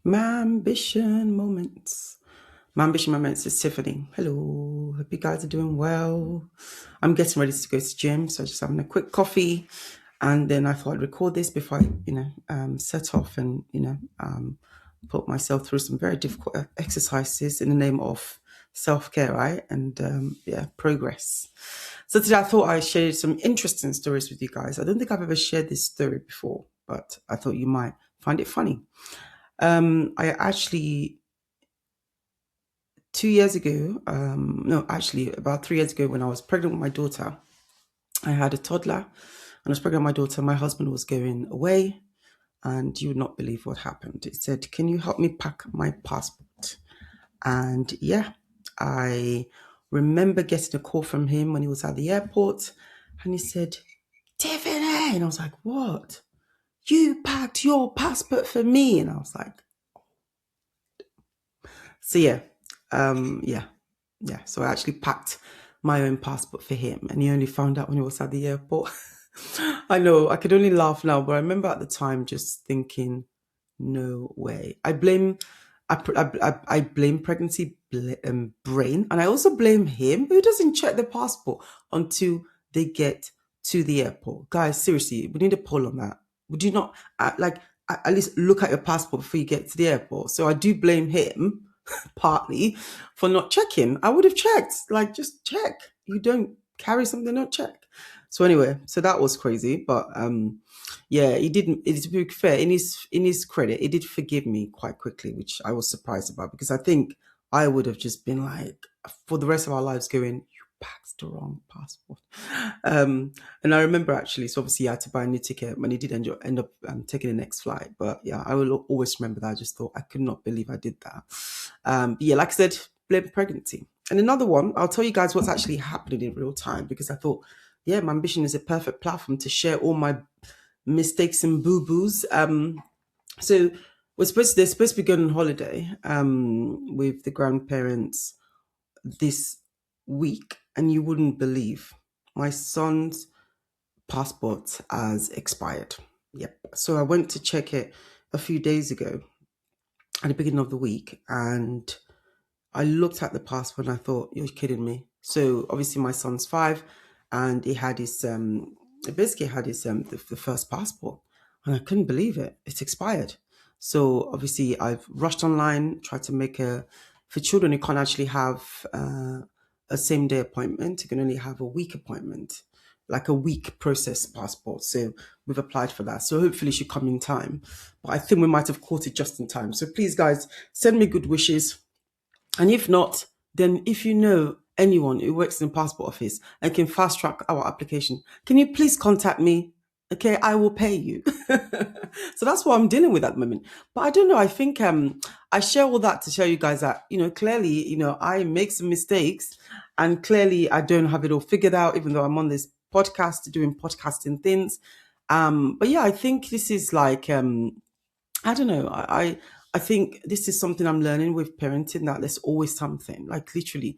My ambition moments. My ambition moments is Tiffany. Hello. Hope you guys are doing well. I'm getting ready to go to the gym, so just having a quick coffee, and then I thought I'd record this before I, set off and put myself through some very difficult exercises in the name of self-care, right? And progress. So today I thought I'd share some interesting stories with you guys. I don't think I've ever shared this story before, but I thought you might find it funny. I actually 2 years ago, no, actually about 3 years ago, when I was pregnant with my daughter, I had a toddler, and I was pregnant with my daughter. My husband was going away, and you would not believe what happened. He said, "Can you help me pack my passport?" And yeah, I remember getting a call from him when he was at the airport, and he said, "Tiffany," and I was like, "What? You packed your passport for me?" And I was like, so yeah. So I actually packed my own passport for him, and he only found out when he was at the airport. I know, I could only laugh now, but I remember at the time just thinking, no way. I blame pregnancy brain, and I also blame him who doesn't check the passport until they get to the airport. Guys, seriously, we need a poll on that. Would you not at least look at your passport before you get to the airport? So I do blame him partly for not checking. I would have checked. Like, just check. You don't carry something, don't check. So anyway, so that was crazy, but yeah, he didn't. It's to be fair, in his credit, he did forgive me quite quickly, which I was surprised about, because I think I would have just been like, for the rest of our lives, going, "You packed the wrong passport." And I remember actually, so obviously, I had to buy a new ticket when he did end up taking the next flight. But yeah, I will always remember that. I just thought, I could not believe I did that. But yeah, like I said, blame pregnancy. And another one, I'll tell you guys what's actually happening in real time, because I thought, yeah, my ambition is a perfect platform to share all my mistakes and boo boos. So they're supposed to be going on holiday with the grandparents this week, and you wouldn't believe, my son's passport has expired. Yep. So I went to check it a few days ago at the beginning of the week, and I looked at the passport and I thought, "You're kidding me." So obviously my son's 5, and he basically had his the first passport, and I couldn't believe it. It's expired. So obviously I've rushed online, tried to make a for children you can't actually have a same day appointment. You can only have a week appointment, like a week process passport. So we've applied for that. So hopefully it should come in time. But I think we might have caught it just in time. So please guys, send me good wishes, and if not, then if you know anyone who works in the passport office and can fast track our application, can you please contact me? Okay, I will pay you. So that's what I'm dealing with at the moment. But I don't know. I think I share all that to show you guys that, clearly, I make some mistakes, and clearly I don't have it all figured out, even though I'm on this podcast doing podcasting things. But yeah, I think this is like I don't know. I think this is something I'm learning with parenting, that there's always something. Like, literally,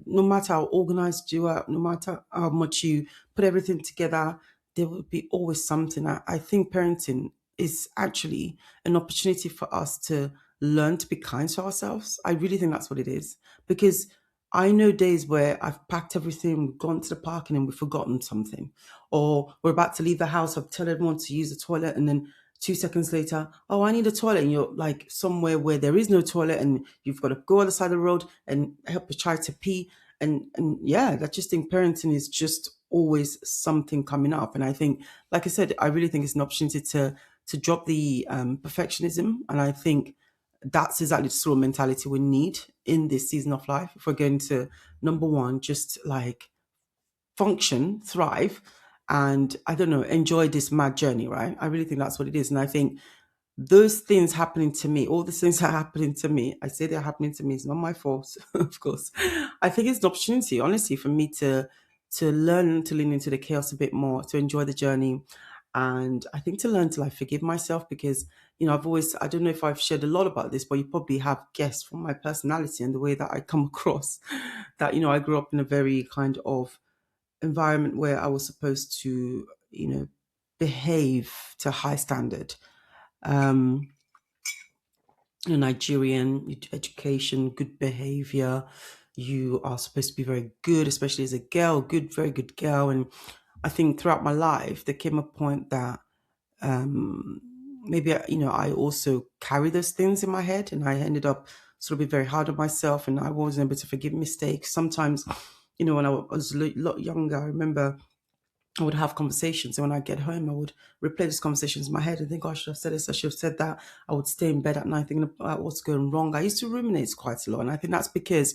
no matter how organized you are, no matter how much you put everything together, there will be always something. I think parenting is actually an opportunity for us to learn to be kind to ourselves. I really think that's what it is, because I know days where I've packed everything, we've gone to the park, and then we've forgotten something, or we're about to leave the house. I've told everyone to use the toilet, and then 2 seconds later, "Oh, I need a toilet," and you're like somewhere where there is no toilet, and you've got to go on the side of the road and help the child to pee. And yeah, I just think parenting is just always something coming up. And I think, like I said, I really think it's an opportunity to drop the perfectionism. And I think that's exactly the sort of mentality we need in this season of life, if we're going to, number one, just like function, thrive, and I don't know, enjoy this mad journey, right? I really think that's what it is. And I think those things happening to me, all these things are happening to me. I say they're happening to me. It's not my fault, of course. I think it's an opportunity, honestly, for me to learn to lean into the chaos a bit more, to enjoy the journey. And I think to learn to like forgive myself, because, I don't know if I've shared a lot about this, but you probably have guessed from my personality and the way that I come across that, I grew up in a very kind of environment where I was supposed to, behave to a high standard. Um, you're Nigerian, you do education, good behavior. You are supposed to be very good, especially as a girl, good, very good girl. And I think throughout my life, there came a point that um, maybe, I also carry those things in my head, and I ended up sort of being very hard on myself, and I wasn't able to forgive mistakes. Sometimes, when I was a lot younger, I remember I would have conversations, and when I get home, I would replay these conversations in my head and think, "Oh, I should have said this, I should have said that." I would stay in bed at night thinking about what's going wrong. I used to ruminate quite a lot, and I think that's because,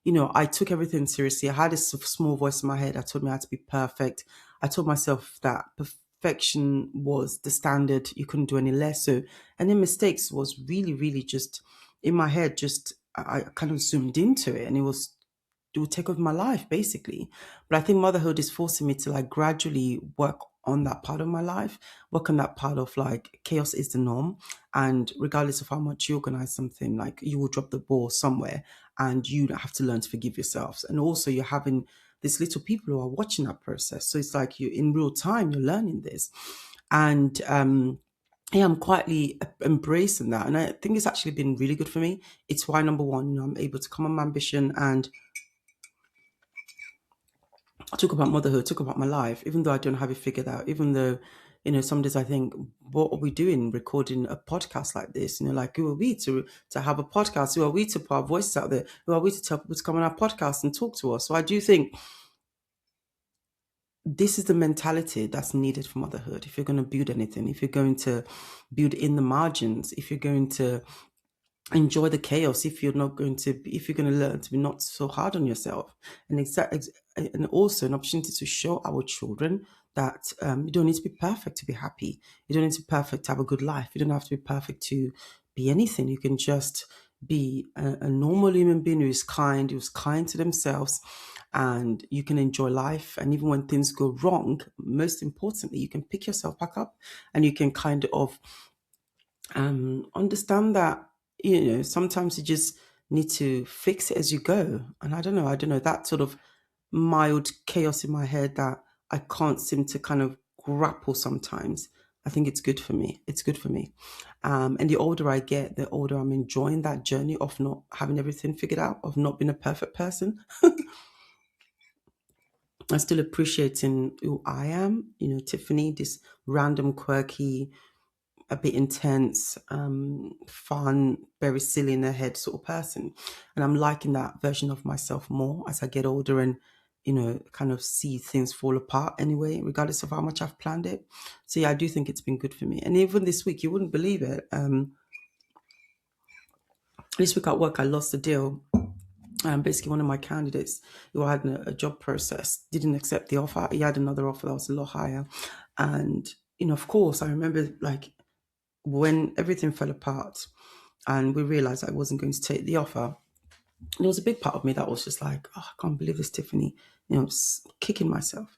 I took everything seriously. I had this small voice in my head. I told me I had to be perfect. I told myself that perfection was the standard. You couldn't do any less. So, and then mistakes was really, really just in my head. Just I kind of zoomed into it, and it will take over my life basically. But I think motherhood is forcing me to like gradually work on that part of my life, work on that part of like chaos is the norm. And regardless of how much you organize something, like you will drop the ball somewhere, and you have to learn to forgive yourselves. And also you're having these little people who are watching that process. So it's like you in real time, you're learning this. And yeah, I'm quietly embracing that. And I think it's actually been really good for me. It's why, number one, I'm able to come on my ambition and talk about motherhood, talk about my life, even though I don't have it figured out, even though, some days I think, what are we doing recording a podcast like this? Like who are we to have a podcast? Who are we to put our voices out there? Who are we to tell people to come on our podcast and talk to us? So I do think this is the mentality that's needed for motherhood. If you're going to build anything, if you're going to build in the margins, if you're going to enjoy the chaos, if you're going to learn to be not so hard on yourself, and also an opportunity to show our children that you don't need to be perfect to be happy. You don't need to be perfect to have a good life. You don't have to be perfect to be anything. You can just be a normal human being who's kind to themselves, and you can enjoy life. And even when things go wrong, most importantly, you can pick yourself back up, and you can kind of understand that sometimes you just need to fix it as you go. And I don't know that sort of mild chaos in my head that I can't seem to kind of grapple sometimes. I think it's good for me. It's good for me. And the older I get, the older I'm enjoying that journey of not having everything figured out, of not being a perfect person. I'm still appreciating who I am, Tiffany, this random, quirky, a bit intense, fun, very silly in the head sort of person. And I'm liking that version of myself more as I get older and, kind of see things fall apart anyway, regardless of how much I've planned it. So yeah, I do think it's been good for me. And even this week, you wouldn't believe it. This week at work, I lost a deal. Basically, one of my candidates who had a job process didn't accept the offer. He had another offer that was a lot higher. And, of course, I remember like when everything fell apart and we realized I wasn't going to take the offer, there was a big part of me that was just like, oh, I can't believe this, Tiffany, kicking myself.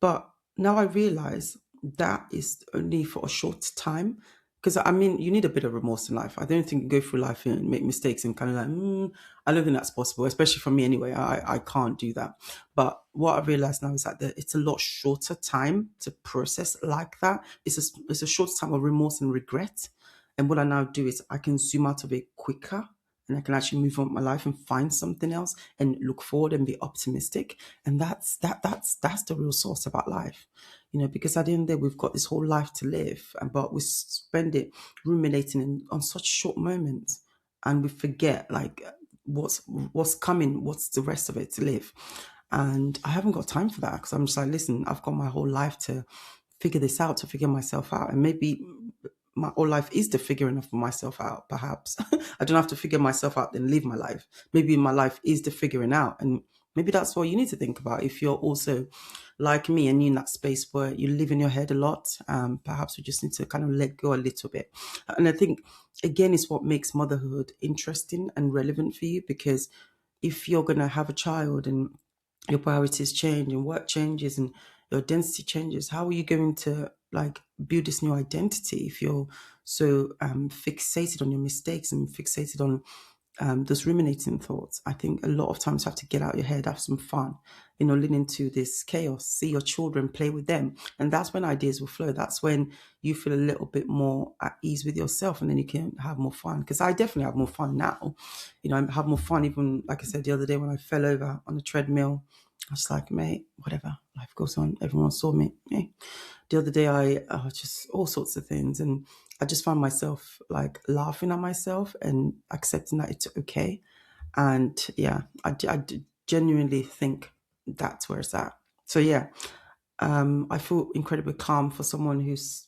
But now I realize that is only for a short time. Because I mean, you need a bit of remorse in life. I don't think you go through life and make mistakes and kind of like, I don't think that's possible, especially for me anyway. I can't do that. But what I realize now is that it's a lot shorter time to process like that. It's a short time of remorse and regret. And what I now do is I can zoom out of it quicker, and I can actually move on with my life and find something else and look forward and be optimistic. And that's the real source about life. Because at the end of the day, we've got this whole life to live, but we spend it ruminating on such short moments, and we forget like what's coming, what's the rest of it to live. And I haven't got time for that because I'm just like, listen, I've got my whole life to figure this out, to figure myself out. And maybe my whole life is the figuring of myself out, perhaps. I don't have to figure myself out then live my life. Maybe my life is the figuring out. And maybe that's what you need to think about if you're also like me and you're in that space where you live in your head a lot. Perhaps we just need to kind of let go a little bit. And I think, again, it's what makes motherhood interesting and relevant for you, because if you're going to have a child and your priorities change and work changes and your identity changes, how are you going to like build this new identity if you're so fixated on your mistakes and fixated on those ruminating thoughts. I think a lot of times you have to get out your head, have some fun, lean into this chaos, see your children, play with them. And that's when ideas will flow. That's when you feel a little bit more at ease with yourself, and then you can have more fun. Because I definitely have more fun now. I have more fun even, like I said the other day, when I fell over on the treadmill. I was like, mate, whatever, life goes on. Everyone saw me. Hey. The other day, I just all sorts of things. And I just found myself like laughing at myself and accepting that it's okay. And yeah, I genuinely think that's where it's at. So yeah, I feel incredibly calm for someone who's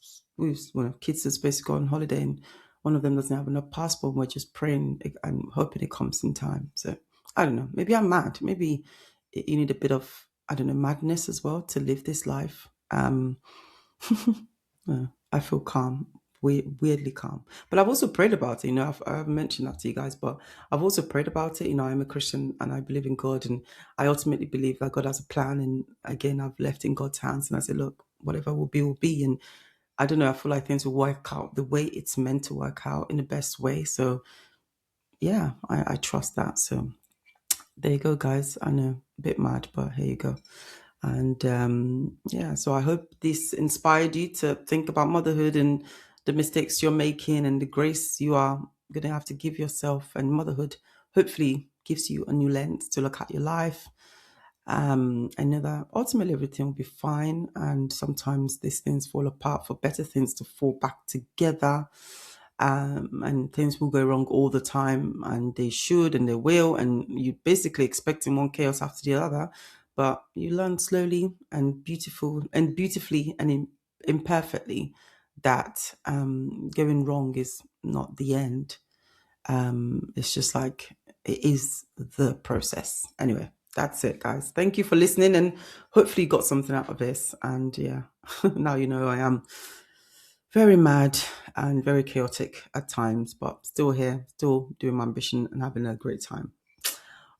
kids are supposed to go on holiday and one of them doesn't have enough passport. We're just praying and hoping it comes in time. So I don't know. Maybe I'm mad. Maybe you need a bit of, I don't know, madness as well to live this life. Yeah, I feel calm, weirdly calm. But I've also prayed about it. I've mentioned that to you guys, but I've also prayed about it. I'm a Christian and I believe in God, and I ultimately believe that God has a plan. And again, I've left in God's hands, and I said, look, whatever will be, will be. And I don't know. I feel like things will work out the way it's meant to work out in the best way. So yeah, I trust that. So there you go, guys. I know, a bit mad, but here you go. And yeah, so I hope this inspired you to think about motherhood and the mistakes you're making and the grace you are going to have to give yourself. And motherhood hopefully gives you a new lens to look at your life. I know that ultimately everything will be fine. And sometimes these things fall apart for better things to fall back together. And things will go wrong all the time, and they should and they will, and you basically expecting one chaos after the other, but you learn slowly and beautifully and imperfectly that going wrong is not the end. It's just like it is the process. Anyway, that's it, guys. Thank you for listening, and hopefully you got something out of this. And yeah, now you know I am very mad and very chaotic at times, but still here, still doing my ambition and having a great time.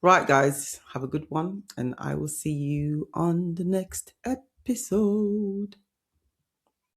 Right, guys, have a good one, and I will see you on the next episode.